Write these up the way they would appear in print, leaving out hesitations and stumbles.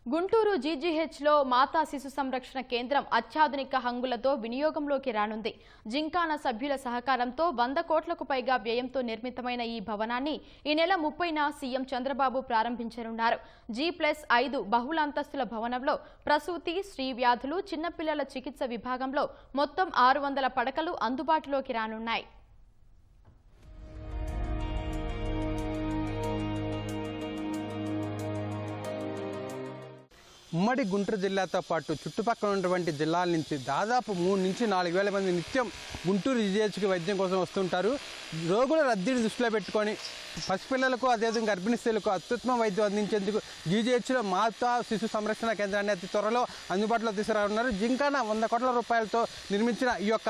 గుంటూరు జీజీహెచ్లో మాతా శిశు సంరక్షణ కేంద్రం అత్యాధునిక హంగులతో వినియోగంలోకి రానుంది. జింకానా సభ్యుల సహకారంతో 100 కోట్లకు పైగా వ్యయంతో నిర్మితమైన ఈ భవనాన్ని ఈ నెల 30న సీఎం చంద్రబాబు ప్రారంభించనున్నారు. G+5 బహుళ అంతస్తుల భవనంలో ప్రసూతి, స్త్రీ వ్యాధులు, చిన్నపిల్లల చికిత్స విభాగంలో మొత్తం 600 పడకలు అందుబాటులోకి రానున్నాయి. ఉమ్మడి గుంటూరు జిల్లాతో పాటు చుట్టుపక్కల ఉన్నటువంటి జిల్లాల నుంచి దాదాపు 3 నుంచి 4 వేల మంది నిత్యం గుంటూరు జీజీహెచ్కి వైద్యం కోసం వస్తుంటారు. రోగుల రద్దీని దృష్టిలో పెట్టుకొని పసిపిల్లలకు అదేవిధంగా గర్భిణీ స్త్రీలకు అత్యుత్తమ వైద్యం అందించేందుకు జీజీహెచ్లో మాతా శిశు సంరక్షణ కేంద్రాన్ని అతి త్వరలో అందుబాటులో తీసుకురానున్నారు. జింకానా 100 కోట్ల రూపాయలతో నిర్మించిన ఈ యొక్క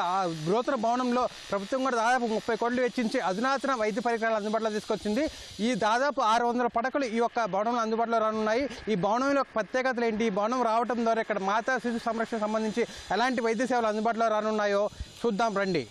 నూతన భవనంలో ప్రభుత్వం కూడా దాదాపు 30 కోట్లు వెచ్చించి అధునాతన వైద్య పరికరాలు అందుబాటులో తీసుకొచ్చింది. ఈ దాదాపు 600 పడకలు ఈ యొక్క భవనంలో అందుబాటులో రానున్నాయి. ఈ భవనంలో ప్రత్యేకతలు ఏంటి, ఈ భవనం రావడం ద్వారా ఇక్కడ మాతా శిశు సంరక్షణ సంబంధించి ఎలాంటి వైద్య సేవలు అందుబాటులో రానున్నాయో చూద్దాం రండి.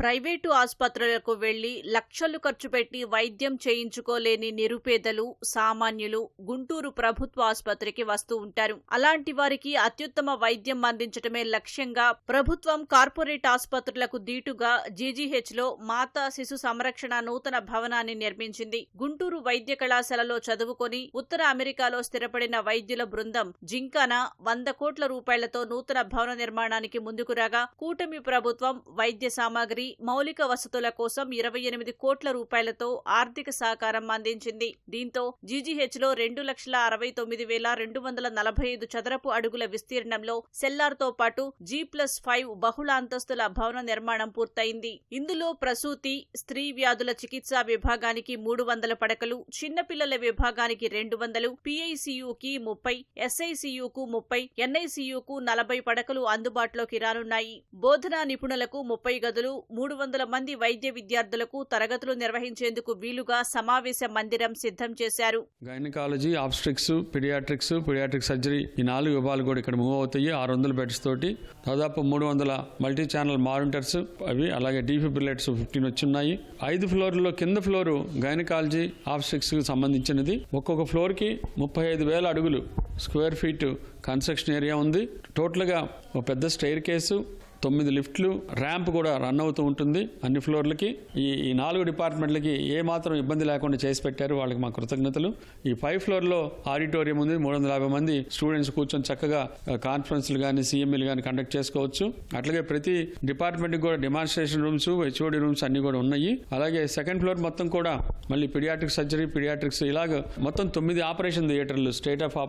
ప్రైవేటు ఆసుపత్రులకు వెళ్లి లక్షలు ఖర్చు పెట్టి వైద్యం చేయించుకోలేని నిరుపేదలు, సామాన్యులు గుంటూరు ప్రభుత్వ ఆసుపత్రికి వస్తూ ఉంటారు. అలాంటి వారికి అత్యుత్తమ వైద్యం అందించడమే లక్ష్యంగా ప్రభుత్వం కార్పొరేట్ ఆసుపత్రులకు దీటుగా జీజీహెచ్లో మాతా శిశు సంరక్షణ నూతన భవనాన్ని నిర్మించింది. గుంటూరు వైద్య కళాశాలలో చదువుకొని ఉత్తర అమెరికాలో స్థిరపడిన వైద్యుల బృందం జింకానా 100 కోట్ల రూపాయలతో నూతన భవన నిర్మాణానికి ముందుకు రాగా కూటమి ప్రభుత్వం వైద్య సామాగ్రి, మౌలిక వసతుల కోసం 28 కోట్ల రూపాయలతో ఆర్థిక సహకారం అందించింది. దీంతో జీజీహెచ్లో 2,69,245 చదరపు అడుగుల విస్తీర్ణంలో సెల్లార్తో పాటు G+5 బహుళ అంతస్తుల భవన నిర్మాణం పూర్తయింది. ఇందులో ప్రసూతి, స్త్రీ వ్యాధుల చికిత్సా విభాగానికి 300 పడకలు, చిన్నపిల్లల విభాగానికి 200, PICUకి 30, SICUకు 30, NICUకు 40 పడకలు అందుబాటులోకి రానున్నాయి. బోధనా నిపుణులకు 30 గదులు, 300 మంది వైద్య విద్యార్థులకు తరగతులు నిర్వహించేందుకు వీలుగా సమావేశ మందిరం సిద్ధం చేశారు. గైనకాలజీ, ఆబ్స్ట్రిక్స్, పీడియాట్రిక్ సర్జరీ ఈ 4 విభాగాలు కూడా ఇక్కడ మూవ్ అవుతాయి. 600 బెడ్స్ తోటి దాదాపు 300 మల్టీ ఛానల్ మానిటర్స్ అవి, అలాగే డీఫిబ్రిలేటర్స్ 15 వచ్చున్నాయి. 5 ఫ్లోర్లలో కింద ఫ్లోర్ గైనకాలజీ, ఆబ్స్ట్రిక్స్ కి సంబంధించినది. ఒక్కొక్క ఫ్లోర్ కి 35,000 అడుగులు స్క్వేర్ ఫీట్ కన్స్ట్రక్షన్ ఏరియా ఉంది. టోటల్ గా ఒక పెద్ద స్టైర్ కేసు, 9 లిఫ్ట్లు, ర్యాంప్ కూడా రన్ అవుతూ ఉంటుంది అన్ని ఫ్లోర్లకి. ఈ 4 డిపార్ట్మెంట్లకి ఏ మాత్రం ఇబ్బంది లేకుండా చేసి పెట్టారు, వాళ్ళకి మా కృతజ్ఞతలు. ఈ 5 ఫ్లోర్లో ఆడిటోరియం ఉంది. 350 మంది స్టూడెంట్స్ కూర్చొని చక్కగా కాన్ఫరెన్స్లు కానీ సిఎంఈలు కానీ కండక్ట్ చేసుకోవచ్చు. అట్లాగే ప్రతి డిపార్ట్మెంట్కి కూడా డెమాన్స్ట్రేషన్ రూమ్స్, హెచ్ఓడి రూమ్స్ అన్ని కూడా ఉన్నాయి. అలాగే సెకండ్ ఫ్లోర్ మొత్తం కూడా మళ్ళీ పీడియాట్రిక్ సర్జరీ, పీడియాట్రిక్స్ ఇలాగ మొత్తం 9 ఆపరేషన్ థియేటర్లు, state of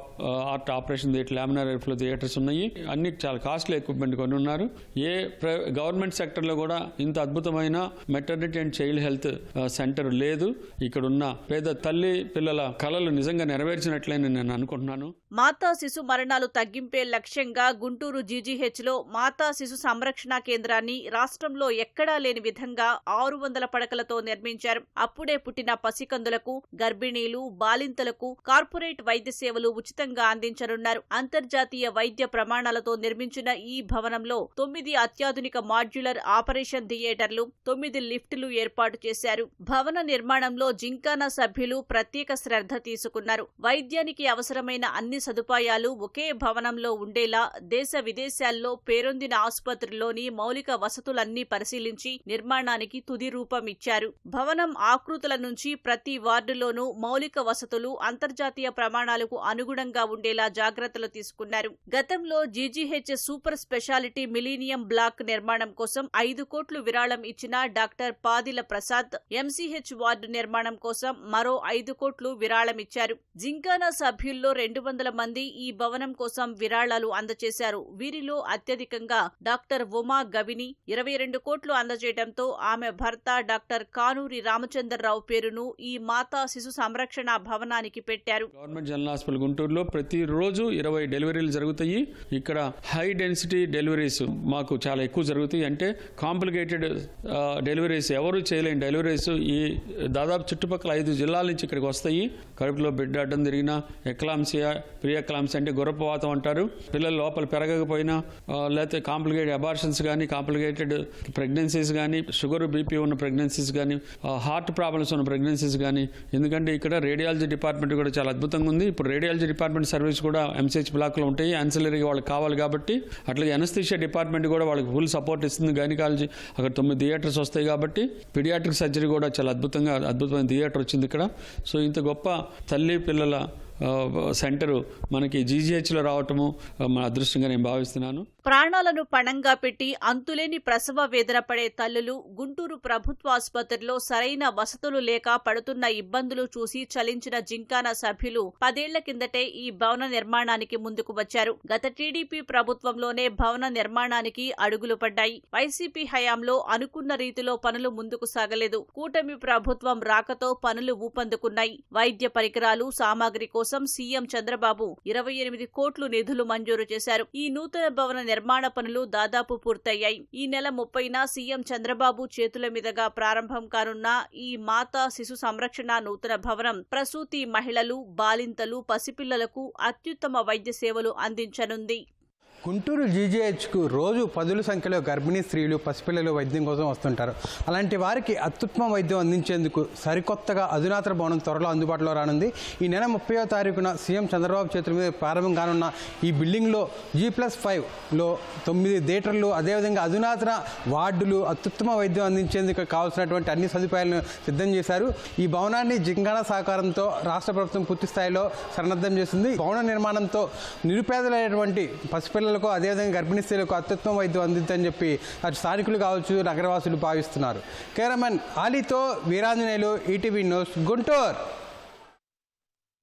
art operation theatre, laminar Airflow theatres ఉన్నాయి. అన్ని చాలా కాస్ట్లీ ఎక్విప్మెంట్ కొని ఉన్నారు. ఏ గవర్నమెంట్ సెక్టర్లో కూడా ఇంత అద్భుతమైన maternity and child health centre లేదు. ఇక్కడ ఉన్న పేద తల్లి పిల్లల కలలు నిజంగా నెరవేర్చినట్లేని నేను అనుకుంటున్నాను. మాతా శిశు మరణాలు తగ్గింపే లక్ష్యంగా గుంటూరు జీజీహెచ్లో మాతా శిశు సంరక్షణ కేంద్రాన్ని రాష్ట్రంలో ఎక్కడా లేని విధంగా 600 పడకలతో నిర్మించారు. అప్పుడే పుట్టిన పసికందులకు, గర్భిణీలు, బాలింతలకు కార్పొరేట్ వైద్య సేవలు ఉచితంగా అందించనున్నారు. అంతర్జాతీయ వైద్య ప్రమాణాలతో నిర్మించిన ఈ భవనంలో 9 అత్యాధునిక మాడ్యులర్ ఆపరేషన్ థియేటర్లు, 9 లిఫ్టులు ఏర్పాటు చేశారు. భవన నిర్మాణంలో జింకానా సభ్యులు ప్రత్యేక శ్రద్ధ తీసుకున్నారు. వైద్యానికి అవసరమైన అన్ని సదుపాయాలు ఒకే భవనంలో ఉండేలా దేశ విదేశాల్లో పేరొందిన ఆసుపత్రుల్లోని మౌలిక వసతులన్నీ పరిశీలించి నిర్మాణానికి తుది రూపం ఇచ్చారు. భవనం ఆకృతుల నుంచి ప్రతి వార్డులోనూ మౌలిక వసతులు అంతర్జాతీయ ప్రమాణాలకు అనుగుణంగా ఉండేలా జాగ్రత్తలు తీసుకున్నారు. గతంలో GGH super speciality millennium block నిర్మాణం కోసం 5 కోట్లు విరాళం ఇచ్చిన doctor Padila Prasad MCH ward నిర్మాణం కోసం మరో 5 కోట్లు విరాళం ఇచ్చారు. జింకానా సభ్యుల్లో 200 మంది ఈ భవనం కోసం విరాళాలు అందజేశారు. వీరిలో అత్యధికంగా డాక్టర్ ఉమా గవిని 22 కోట్లు అందజేయడంతో ఆమె భర్త డాక్టర్ కానూరి రామచంద్రరావు పేరును ఈ మాతా శిశు సంరక్షణ భవనానికి పెట్టారు. గవర్నమెంట్ జనరల్ హాస్పిటల్ గుంటూరులో ప్రతిరోజు 20 డెలివరీలు జరుగుతాయి. ఇక్కడ హై డెన్సిటీ డెలివరీస్ మాకు మాకు చాలా ఎక్కువ జరుగుతాయి. అంటే కాంప్లికేటెడ్ డెలివరీస్, ఎవరు చేయలేని డెలివరీస్ ఈ దాదాపు చుట్టుపక్కల 5 జిల్లాల నుంచి ఇక్కడికి వస్తాయి. కడుపులో బిడ్డ అడ్డం తిరిగినా, ఎక్లాంసియా, ప్రియక్లాంసియా అంటే గుర్రపవాతం అంటారు, పిల్లలు లోపల పెరగకపోయినా, లేకపోతే కాంప్లికేటెడ్ అబార్షన్స్ కానీ, కాంప్లికేటెడ్ ప్రెగ్నెన్సీస్ కానీ, షుగర్ బీపీ ఉన్న ప్రెగ్నెన్సీస్ కానీ, హార్ట్ ప్రాబ్లమ్స్ ఉన్న ప్రెగ్నెన్సీస్ కానీ. ఎందుకంటే ఇక్కడ రేడియాలజీ డిపార్ట్మెంట్ కూడా చాలా అద్భుతంగా ఉంది. ఇప్పుడు రేడియాలజీ డిపార్ట్మెంట్ సర్వీస్ కూడా ఎంసీహెచ్ బ్లాక్లో ఉంటాయి. యాన్సిలరీగా వాళ్ళకి కావాలి కాబట్టి, అట్లాగే అనస్థీషియా డిపార్ట్మెంట్ కూడా వాళ్ళకి ఫుల్ సపోర్ట్ ఇస్తుంది. గైనకాలజీ అక్కడ 9 థియేటర్స్ వస్తాయి కాబట్టి, పీడియాట్రిక్ సర్జరీ కూడా చాలా అద్భుతమైన థియేటర్ వచ్చింది ఇక్కడ. సో ఇంత గొప్ప తల్లి పిల్లల సెంటరు మనకి జీజీహెచ్లో రావటము మన అదృష్టంగా నేను భావిస్తున్నాను. ప్రాణాలను పణంగా పెట్టి అంతులేని ప్రసవ వేదన పడే తల్లులు గుంటూరు ప్రభుత్వ ఆసుపత్రిలో సరైన వసతులు లేక పడుతున్న ఇబ్బందులు చూసి చలించిన జింకానా సభ్యులు 10 ఏళ్ల కిందటే ఈ భవన నిర్మాణానికి ముందుకు వచ్చారు. గత టీడీపీ ప్రభుత్వంలోనే భవన నిర్మాణానికి అడుగులు పడ్డాయి. వైసీపీ హయాంలో అనుకున్న రీతిలో పనులు ముందుకు సాగలేదు. కూటమి ప్రభుత్వం రాకతో పనులు ఊపందుకున్నాయి. వైద్య పరికరాలు, సామాగ్రి కోసం సీఎం చంద్రబాబు 28 కోట్లు నిధులు మంజూరు చేశారు. ఈ నూతన భవన నిర్మాణ పనులు దాదాపు పూర్తయ్యాయి. ఈ నెల 30న సీఎం చంద్రబాబు చేతుల మీదుగా ప్రారంభం కానున్న ఈ మాతా శిశు సంరక్షణ నూతన భవనం ప్రసూతి మహిళలు, బాలింతలు, పసిపిల్లలకు అత్యుత్తమ వైద్య సేవలు అందించనుంది. గుంటూరు జీజీహెచ్కు రోజు 10ల సంఖ్యలో గర్భిణీ స్త్రీలు, పసిపిల్లలు వైద్యం కోసం వస్తుంటారు. అలాంటి వారికి అత్యుత్తమ వైద్యం అందించేందుకు సరికొత్తగా అధునాతన భవనం త్వరలో అందుబాటులో రానుంది. ఈ నెల 30వ తారీఖున సీఎం చంద్రబాబు చేతుల మీద ప్రారంభం కానున్న ఈ బిల్డింగ్లో G+5లో 9 థియేటర్లు, అదేవిధంగా అధునాతన వార్డులు, అత్యుత్తమ వైద్యం అందించేందుకు కావాల్సినటువంటి అన్ని సదుపాయాలను సిద్ధం చేశారు. ఈ భవనాన్ని జింకానా సహకారంతో రాష్ట్ర ప్రభుత్వం పూర్తి స్థాయిలో సన్నద్ధం చేసింది. భవన నిర్మాణంతో నిరుపేదలైనటువంటి పసిపిల్లలు, అదేవిధంగా గర్భిణీ స్త్రీలకు అత్యుత్తమ వైద్యం అందిందని చెప్పి అటు స్థానికులు కావచ్చు, నగరవాసులు భావిస్తున్నారు. కెమెరామెన్ ఆలీతో వీరాంజనేయులు, ఈటీవీ న్యూస్, గుంటూరు.